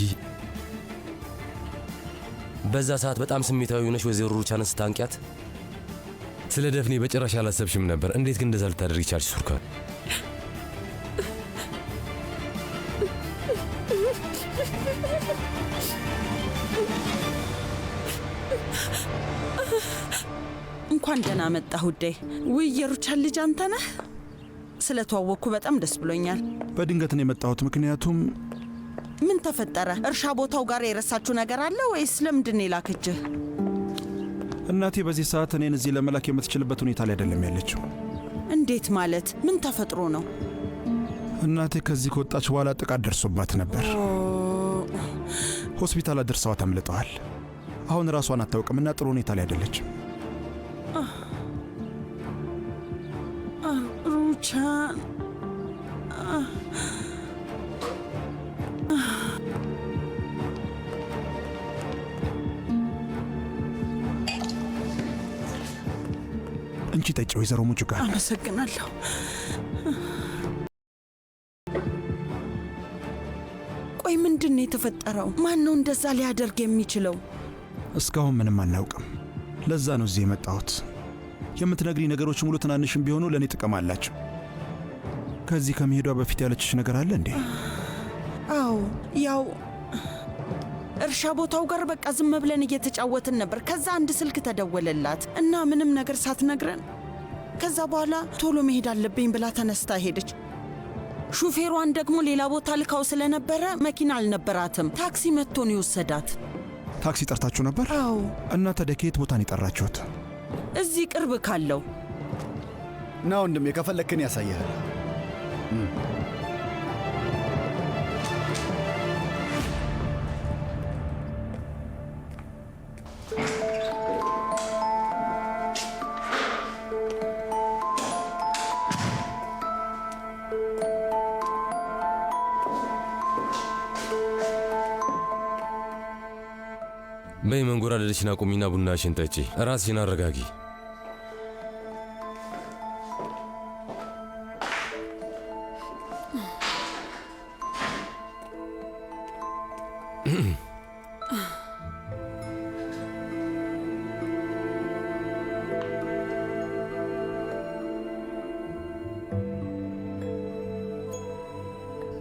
Speaker 7: በዛ ሰዓት በጣም ስሜታዊ ሆነሽ ወይዘሮ ሩቻንን ስታንቂያት ስለ ደፍኔ በጭራሽ አላሰብሽም ነበር። እንዴት ግን እንደዛ ልታደርጊ ቻልሽ ቱርካን?
Speaker 15: እንኳን ደህና መጣህ ውዴ። ውይ የሩቻን ልጅ አንተ ነህ? ስለተዋወቅኩ በጣም ደስ ብሎኛል።
Speaker 5: በድንገት ነው የመጣሁት። ምክንያቱም
Speaker 15: ምን ተፈጠረ? እርሻ ቦታው ጋር የረሳችሁ ነገር አለ ወይስ ለምንድን ነው የላከችህ?
Speaker 5: እናቴ በዚህ ሰዓት እኔን እዚህ ለመላክ የምትችልበት ሁኔታ ላይ አይደለም ያለችው።
Speaker 15: እንዴት ማለት? ምን ተፈጥሮ ነው?
Speaker 5: እናቴ ከዚህ ከወጣች በኋላ ጥቃት ደርሶባት ነበር። ሆስፒታል አድርሰዋት አምልጠዋል። አሁን ራሷን አታውቅምና ጥሩ ሁኔታ ላይ አይደለችም።
Speaker 15: ሩቻን
Speaker 5: እንቺ ጠጪ ወይዘሮ ሙጁጋን።
Speaker 15: አመሰግናለሁ። ቆይ ምንድን ነው የተፈጠረው? ማን ነው እንደዛ ሊያደርግ የሚችለው?
Speaker 5: እስካሁን ምንም አናውቅም። ለዛ ነው እዚህ የመጣሁት። የምትነግሪ ነገሮች ሙሉ ትናንሽም ቢሆኑ ለእኔ ጥቅም አላቸው። ከዚህ ከመሄዷ በፊት ያለችሽ ነገር አለ እንዴ?
Speaker 15: አዎ፣ ያው እርሻ ቦታው ጋር በቃ ዝም ብለን እየተጫወትን ነበር። ከዛ አንድ ስልክ ተደወለላት እና ምንም ነገር ሳትነግረን ከዛ በኋላ ቶሎ መሄድ አለብኝ ብላ ተነስታ ሄደች። ሹፌሯን ደግሞ ሌላ ቦታ ልካው ስለነበረ መኪና አልነበራትም። ታክሲ መጥቶ ነው የወሰዳት።
Speaker 5: ታክሲ ጠርታችሁ ነበር?
Speaker 15: አዎ።
Speaker 5: እና ታዲያ ከየት ቦታ ነው የጠራችሁት?
Speaker 15: እዚህ ቅርብ ካለው።
Speaker 16: ና ወንድሜ፣ ከፈለክን ያሳያል።
Speaker 7: በይ መንጎራደድሽን አቁሚና ቡናሽን ጠጪ። ራስሽን አረጋጊ።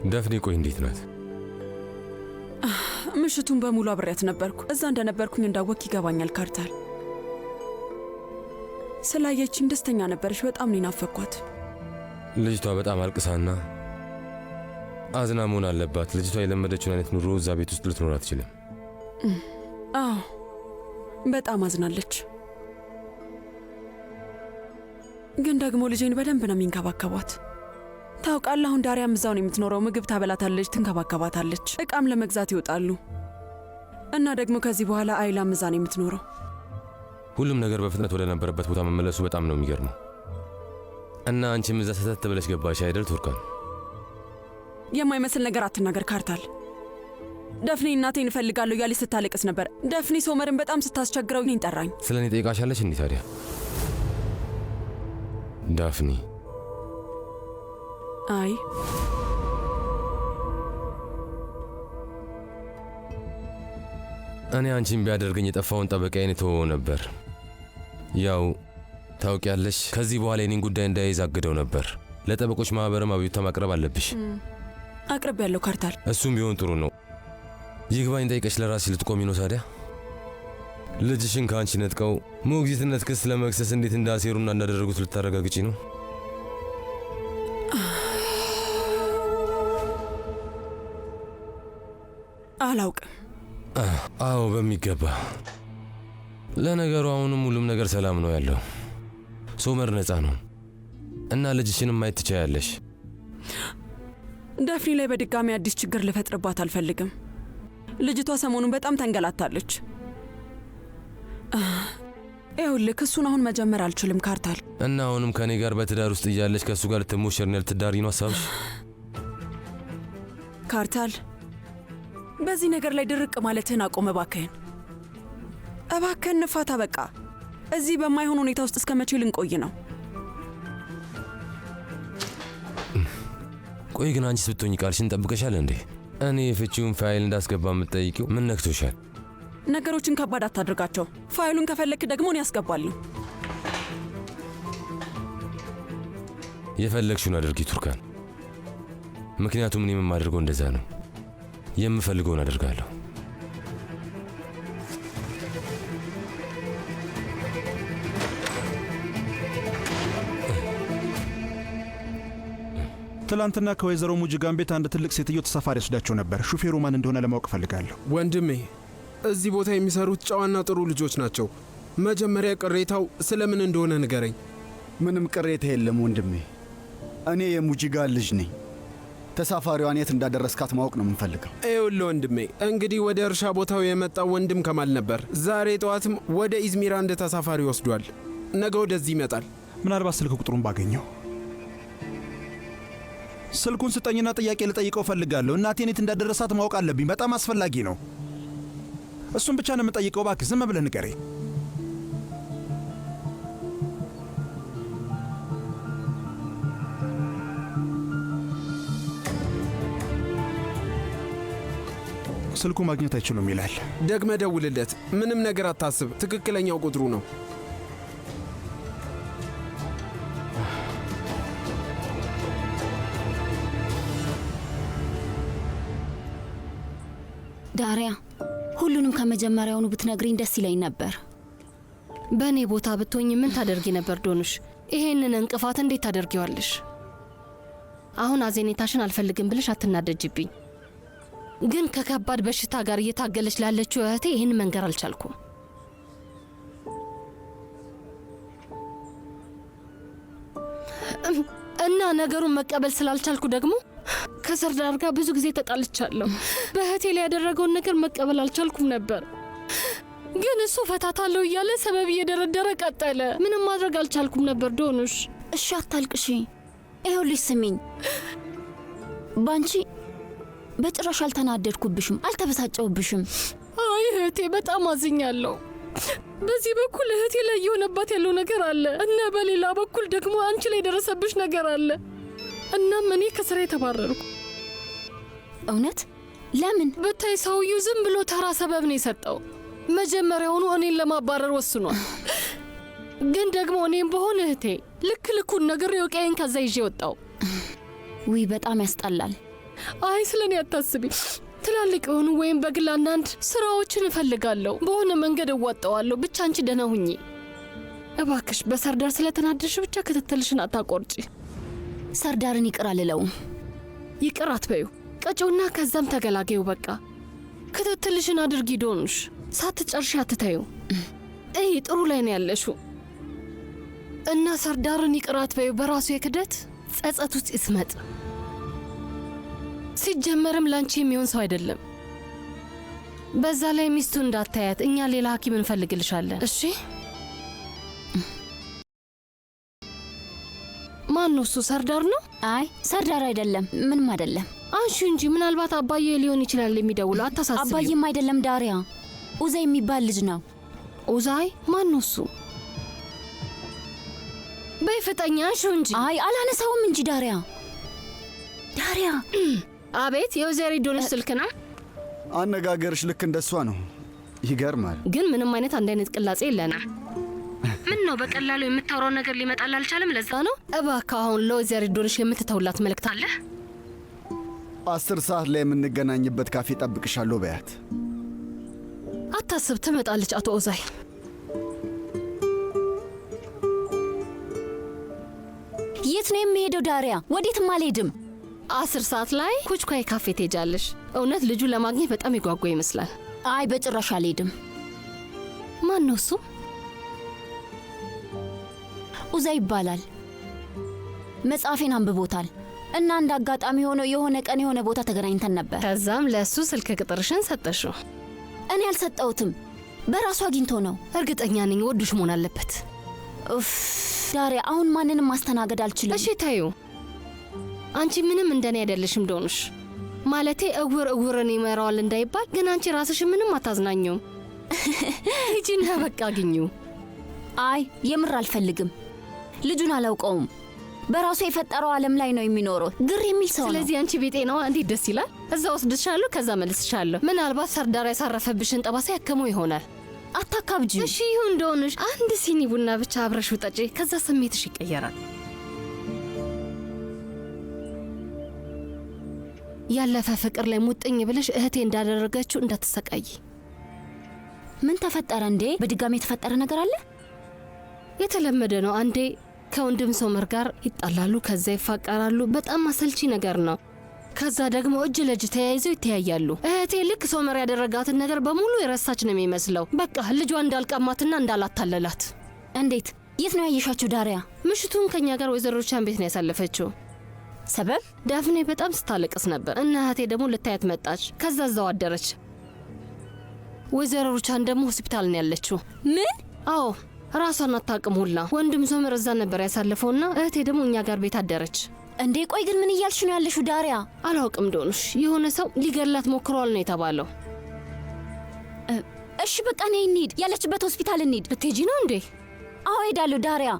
Speaker 7: ደፍኔ ቆይ እንዴት ናት?
Speaker 3: ምሽቱን በሙሉ አብሬያት ነበርኩ። እዛ እንደነበርኩኝ እንዳወቅ ይገባኛል። ካርታል ስላየችኝ ደስተኛ ነበረች። በጣም ነው ናፈኳት።
Speaker 7: ልጅቷ በጣም አልቅሳና አዝና መሆን አለባት። ልጅቷ የለመደችውን አይነት ኑሮ እዛ ቤት ውስጥ ልትኖር አትችልም።
Speaker 3: አዎ በጣም አዝናለች። ግን ደግሞ ልጄን በደንብ ነው የሚንከባከቧት። ታውቃለህ፣ አሁን ዳሪያም እዛው ነው የምትኖረው። ምግብ ታበላታለች፣ ትንከባከባታለች። እቃም ለመግዛት ይወጣሉ። እና ደግሞ ከዚህ በኋላ አይላም እዛ ነው የምትኖረው።
Speaker 7: ሁሉም ነገር በፍጥነት ወደ ነበረበት ቦታ መመለሱ በጣም ነው የሚገርመው። እና አንቺም እዛ ሰተት ብለሽ ገባሽ አይደል ቱርካን?
Speaker 3: የማይመስል ነገር አትናገር ካርታል። ደፍኔ እናቴን እፈልጋለሁ እያለች ስታለቅስ ነበር። ደፍኔ ሶመርን በጣም ስታስቸግረው እኔን ጠራኝ።
Speaker 7: ስለ እኔ ጠይቃሻለች እንዴ ታዲያ? ዳፍኔ
Speaker 3: አይ
Speaker 7: እኔ አንቺን ቢያደርገኝ የጠፋውን ጠበቃዬን የተወው ነበር። ያው ታውቂያለሽ፣ ከዚህ በኋላ የኔን ጉዳይ እንዳይዝ አግደው ነበር። ለጠበቆች ማህበርም አብዮታ ማቅረብ አለብሽ።
Speaker 3: አቅርብ ያለው ካርታል።
Speaker 7: እሱም ቢሆን ጥሩ ነው። ይግባኝ ጠይቀሽ ለራስሽ ልትቆሚ ነው ታዲያ? ልጅሽን ከአንቺ ነጥቀው ሞግዚትነት ክስ ለመክሰስ እንዴት እንዳሴሩና እንዳደረጉት ልታረጋግጪ ነው?
Speaker 3: አላውቅም።
Speaker 7: አዎ በሚገባ። ለነገሩ አሁንም ሁሉም ነገር ሰላም ነው ያለው። ሶመር ነፃ ነው እና ልጅሽንም ማየት ትችያለሽ።
Speaker 3: ደፍኒ ላይ በድጋሚ አዲስ ችግር ልፈጥርባት አልፈልግም። ልጅቷ ሰሞኑን በጣም ተንገላታለች። ይኸውልህ እሱን አሁን መጀመር አልችልም ካርታል።
Speaker 7: እና አሁንም ከኔ ጋር በትዳር ውስጥ እያለች ከእሱ ጋር ልትሞሸር ነው ልትዳሪ ነው ሀሳብሽ?
Speaker 3: ካርታል በዚህ ነገር ላይ ድርቅ ማለትህን አቆም እባክህን። እባክህን ንፋታ በቃ። እዚህ በማይሆን ሁኔታ ውስጥ እስከ መቼ ልንቆይ ነው?
Speaker 7: ቆይ ግን አንቺስ ብትሆኝ ቃልሽን ጠብቀሻል እንዴ? እኔ የፍቺውን ፋይል እንዳስገባ የምትጠይቂው ምን ነክቶሻል?
Speaker 3: ነገሮችን ከባድ አታድርጋቸው። ፋይሉን ከፈለክ ደግሞ እኔ ያስገባለሁ።
Speaker 7: የፈለግሽውን አድርጊ ቱርካን። ምክንያቱም እኔ የማደርገው እንደዛ ነው። የምፈልገውን አደርጋለሁ።
Speaker 5: ትላንትና ከወይዘሮ ሙጅጋን ቤት አንድ ትልቅ ሴትዮ ተሳፋሪ ወስዳቸው ነበር። ሹፌሩ ማን እንደሆነ ለማወቅ ፈልጋለሁ።
Speaker 17: ወንድሜ፣ እዚህ ቦታ የሚሰሩት ጨዋና ጥሩ ልጆች ናቸው። መጀመሪያ ቅሬታው ስለምን እንደሆነ ንገረኝ።
Speaker 16: ምንም ቅሬታ የለም ወንድሜ። እኔ የሙጅጋን ልጅ ነኝ። ተሳፋሪዋን የት እንዳደረስካት ማወቅ ነው የምንፈልገው።
Speaker 17: ይኸውልህ ወንድሜ፣ እንግዲህ ወደ እርሻ ቦታው የመጣው ወንድም ከማል ነበር። ዛሬ ጠዋትም ወደ ኢዝሚር አንድ ተሳፋሪ ወስዷል። ነገ ወደዚህ ይመጣል።
Speaker 5: ምናልባት ስልክ ቁጥሩን ባገኘው። ስልኩን ስጠኝና ጥያቄ ልጠይቀው ፈልጋለሁ። እናቴን የት እንዳደረሳት ማወቅ አለብኝ። በጣም አስፈላጊ ነው። እሱን ብቻ ነው የምጠይቀው። እባክህ ዝም ብለህ ንገረኝ። ስልኩ ማግኘት አይችሉም ይላል።
Speaker 17: ደግመ ደውልለት። ምንም ነገር አታስብ። ትክክለኛው ቁጥሩ ነው።
Speaker 9: ዳሪያ ሁሉንም ከመጀመሪያውኑ ብትነግሪኝ ደስ ይለኝ ነበር።
Speaker 1: በእኔ ቦታ ብትሆኝ ምን ታደርጊ ነበር ዶኑሽ? ይሄንን እንቅፋት እንዴት ታደርጊዋለሽ? አሁን አዜኔታሽን አልፈልግም ብለሽ አትናደጅብኝ። ግን ከከባድ በሽታ ጋር እየታገለች ላለችው እህቴ ይህን መንገር አልቻልኩም። እና ነገሩን መቀበል ስላልቻልኩ ደግሞ ከሰርዳር ጋር ብዙ ጊዜ ተጣልቻለሁ። በእህቴ ላይ ያደረገውን ነገር መቀበል አልቻልኩም ነበር። ግን እሱ ፈታታለሁ እያለ ሰበብ እየደረደረ ቀጠለ። ምንም ማድረግ አልቻልኩም ነበር ዶኑሽ።
Speaker 9: እሺ አታልቅሺ። ይኸውልሽ ስሚኝ፣ ባንቺ በጭራሽ አልተናደድኩብሽም፣ አልተበሳጨውብሽም።
Speaker 1: አይ እህቴ በጣም አዝኛለሁ። በዚህ በኩል እህቴ ላይ የሆነባት ያለው ነገር አለ እና በሌላ በኩል ደግሞ አንቺ ላይ የደረሰብሽ ነገር አለ። እናም እኔ ከስራ የተባረርኩ።
Speaker 9: እውነት? ለምን?
Speaker 1: ብታይ ሰውዬው ዝም ብሎ ተራ ሰበብ ነው የሰጠው። መጀመሪያውኑ እኔን ለማባረር ወስኗል። ግን ደግሞ እኔም በሆነ እህቴ ልኩን ነግሬው ቀይን ከዛ ይዤ ወጣው።
Speaker 9: ውይ በጣም ያስጠላል።
Speaker 1: አይ ስለኔ አታስቢ። ትላልቅ የሆኑ ወይም በግል አንዳንድ ስራዎችን እፈልጋለሁ። በሆነ መንገድ እዋጣዋለሁ። ብቻ አንቺ ደህና ሁኚ እባክሽ። በሰርዳር ስለተናደድሽ ብቻ ክትትልሽን አታቆርጪ።
Speaker 9: ሰርዳርን ይቅር አልለውም።
Speaker 1: ይቅር አትበዩ፣ ቀጪውና ከዛም ተገላገዩ። በቃ ክትትልሽን አድርጊ ዶኑሽ። ሳትጨርሺ አትተዩ። እይ ጥሩ ላይ ነው ያለሽው። እና ሰርዳርን ይቅር አትበዩ። በራሱ የክደት ጸጸት ውስጥ ይስመጥ። ሲጀመርም ላንቺ የሚሆን ሰው አይደለም። በዛ ላይ ሚስቱ እንዳታያት፣ እኛ ሌላ ሐኪም እንፈልግልሻለን። እሺ? ማን ነው እሱ? ሰርዳር ነው?
Speaker 9: አይ ሰርዳር አይደለም፣ ምንም አይደለም።
Speaker 1: አንሺ እንጂ ምናልባት አባዬ ሊሆን ይችላል የሚደውለው። አታሳስቢ።
Speaker 9: አባዬም አይደለም ዳሪያ፣ ኡዛይ የሚባል ልጅ ነው።
Speaker 1: ኡዛይ? ማን ነው እሱ? በይ ፍጠኛ፣ አንሺው እንጂ።
Speaker 9: አይ አላነሳውም እንጂ ዳሪያ። ዳሪያ።
Speaker 1: አቤት፣ የወይዘሪ ዶኑሽ ስልክ ነው?
Speaker 16: አነጋገርሽ ልክ እንደሷ ነው። ይገርማል።
Speaker 1: ግን ምንም አይነት አንድ አይነት ቅላጼ የለንም። ምን ነው በቀላሉ የምታወራው ነገር ሊመጣል አልቻለም። ለዛ ነው። እባክህ አሁን ለወይዘሪ ዶኑሽ የምትተውላት መልእክት አለ?
Speaker 16: 10 ሰዓት ላይ የምንገናኝበት ካፌ ጠብቅሻለሁ በያት።
Speaker 1: አታስብ፣ ትመጣለች። አቶ ኡዛይ
Speaker 9: የት ነው የሚሄደው? ዳሪያ ወዴትም አልሄድም።
Speaker 1: 10 ሰዓት ላይ ኩችኳይ ካፌ ትሄጃለሽ። እውነት ልጁ ለማግኘት በጣም ይጓጓ ይመስላል።
Speaker 9: አይ በጭራሽ አልሄድም።
Speaker 1: ማን ነው እሱ?
Speaker 9: ኡዛይ ይባላል። መጽሐፌን አንብቦታል እና እንደ አጋጣሚ ሆኖ የሆነ ቀን የሆነ ቦታ ተገናኝተን ነበር።
Speaker 1: ከዛም ለእሱ ስልክ ቁጥርሽን ሰጠሽው?
Speaker 9: እኔ አልሰጠሁትም፣ በራሱ አግኝቶ ነው።
Speaker 1: እርግጠኛ ነኝ ወዱሽ መሆን አለበት።
Speaker 9: ኡፍ ዳሪያ፣ አሁን ማንንም ማስተናገድ አልችልም።
Speaker 1: እሺ ታዩ፣ አንቺ ምንም እንደኔ አይደለሽም ዶኑሽ። ማለቴ እውርን ይመራዋል እንዳይባል፣ ግን አንቺ ራስሽ ምንም አታዝናኙም። ሂጂና በቃ አግኙ።
Speaker 9: አይ የምር አልፈልግም። ልጁን አላውቀውም። በራሱ የፈጠረው ዓለም ላይ ነው የሚኖረው። ግር የሚል ሰው ነው።
Speaker 1: ስለዚህ አንቺ ቤቴ ነው። እንዴት ደስ ይላል። እዛ ወስድሻለሁ፣ ከዛ መልስሻለሁ። ምናልባት ሰርዳር ያሳረፈብሽን ጠባሳ ያከመው ይሆናል።
Speaker 9: አታካብጂ።
Speaker 1: እሺ ይሁን ዶኑሽ፣ አንድ ሲኒ ቡና ብቻ አብረሽ ውጠጪ፣ ከዛ ስሜትሽ ይቀየራል። ያለፈ ፍቅር ላይ ሙጥኝ ብለሽ እህቴ እንዳደረገችው እንዳትሰቃይ።
Speaker 9: ምን ተፈጠረ እንዴ? በድጋሚ የተፈጠረ ነገር አለ?
Speaker 1: የተለመደ ነው። አንዴ ከወንድም ሶመር ጋር ይጣላሉ፣ ከዛ ይፋቀራሉ። በጣም አሰልቺ ነገር ነው። ከዛ ደግሞ እጅ ለእጅ ተያይዘው ይተያያሉ። እህቴ ልክ ሶመር ያደረጋትን ነገር በሙሉ የረሳች ነው የሚመስለው። በቃ ልጇ እንዳልቀማትና እንዳላታለላት።
Speaker 9: እንዴት? የት ነው ያየሻቸው ዳሪያ?
Speaker 1: ምሽቱን ከኛ ጋር ወይዘሮ ሩቻን ቤት ነው ያሳለፈችው።
Speaker 9: ሰበብ?
Speaker 1: ዳፍኔ በጣም ስታለቅስ ነበር እና እህቴ ደግሞ ልታያት መጣች። ከዛ እዛው አደረች። ወይዘሮ ሩቻን ደግሞ ሆስፒታል ነው ያለችው።
Speaker 9: ምን?
Speaker 1: አዎ ራሷን አታውቅም ሁላ። ወንድም ሶመር እዛ ነበር ያሳለፈውና እህቴ ደግሞ እኛ ጋር ቤት አደረች።
Speaker 9: እንዴ ቆይ ግን ምን እያልሽ ነው ያለሽው ዳሪያ?
Speaker 1: አላውቅም ዶኑሽ፣ የሆነ ሰው ሊገላት ሞክሯል ነው የተባለው።
Speaker 9: እሺ በቃ ነይ እንሂድ፣ ያለችበት ሆስፒታል እንሂድ።
Speaker 1: ልትሄጂ ነው እንዴ?
Speaker 9: አዎ ሄዳለሁ ዳሪያ።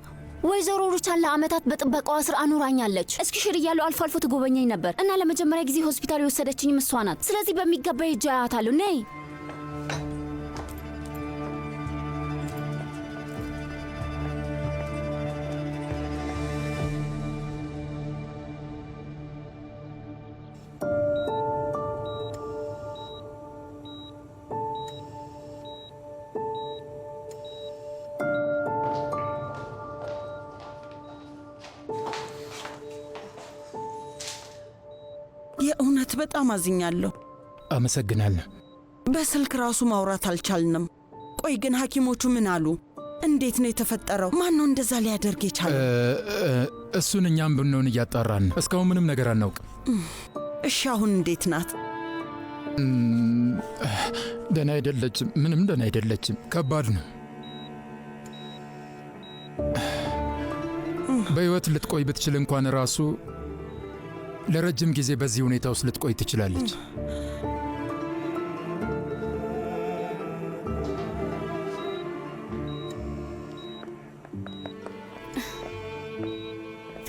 Speaker 9: ወይዘሮ ሩቻን ለአመታት በጥበቃዋ ስር አኑራኛለች። እስኪ ሽር እያለሁ አልፎ አልፎ ትጎበኘኝ ነበር እና ለመጀመሪያ ጊዜ ሆስፒታል የወሰደችኝም እሷ ናት። ስለዚህ በሚገባ ሄጄ አያታለሁ። ነይ።
Speaker 15: የእውነት በጣም አዝኛለሁ።
Speaker 5: አመሰግናለሁ።
Speaker 15: በስልክ ራሱ ማውራት አልቻልንም። ቆይ ግን ሐኪሞቹ ምን አሉ? እንዴት ነው የተፈጠረው? ማን ነው እንደዛ ሊያደርግ የቻለው?
Speaker 5: እሱን እኛም ብንሆን እያጣራን ነው። እስካሁን ምንም ነገር አናውቅም።
Speaker 15: እሺ አሁን እንዴት ናት?
Speaker 5: ደህና አይደለችም። ምንም ደህና አይደለችም። ከባድ ነው። በሕይወት ልትቆይ ብትችል እንኳን ራሱ ለረጅም ጊዜ በዚህ ሁኔታ ውስጥ ልትቆይ ትችላለች።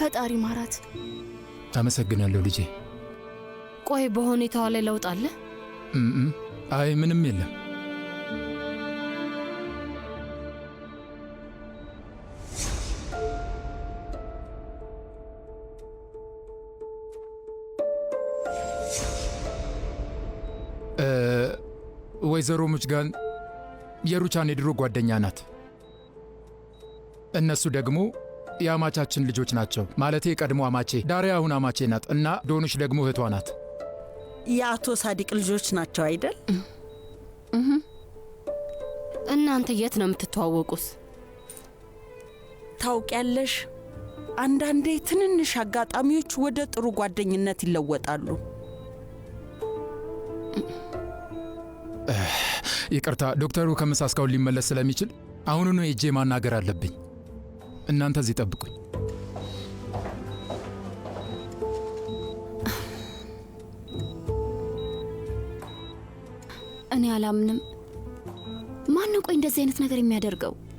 Speaker 9: ፈጣሪ ማራት።
Speaker 5: አመሰግናለሁ ልጄ።
Speaker 1: ቆይ በሁኔታዋ ላይ ለውጥ አለ?
Speaker 5: አይ ምንም የለም። ወይዘሮ ሙጅጋን የሩቻን የድሮ ጓደኛ ናት። እነሱ ደግሞ የአማቻችን ልጆች ናቸው። ማለቴ ቀድሞ አማቼ ዳሪያ አሁን አማቼ ናት እና ዶኑሽ ደግሞ እህቷ ናት።
Speaker 15: የአቶ ሳዲቅ ልጆች ናቸው አይደል?
Speaker 1: እናንተ የት ነው የምትተዋወቁስ?
Speaker 15: ታውቂያለሽ፣ አንዳንዴ ትንንሽ አጋጣሚዎች ወደ ጥሩ ጓደኝነት ይለወጣሉ።
Speaker 5: ይቅርታ ዶክተሩ ከምሳ እስካሁን ሊመለስ ስለሚችል አሁኑኑ ሄጄ ማናገር አለብኝ። እናንተ እዚህ ጠብቁኝ።
Speaker 9: እኔ አላምንም። ማን ነው ቆይ እንደዚህ አይነት ነገር የሚያደርገው?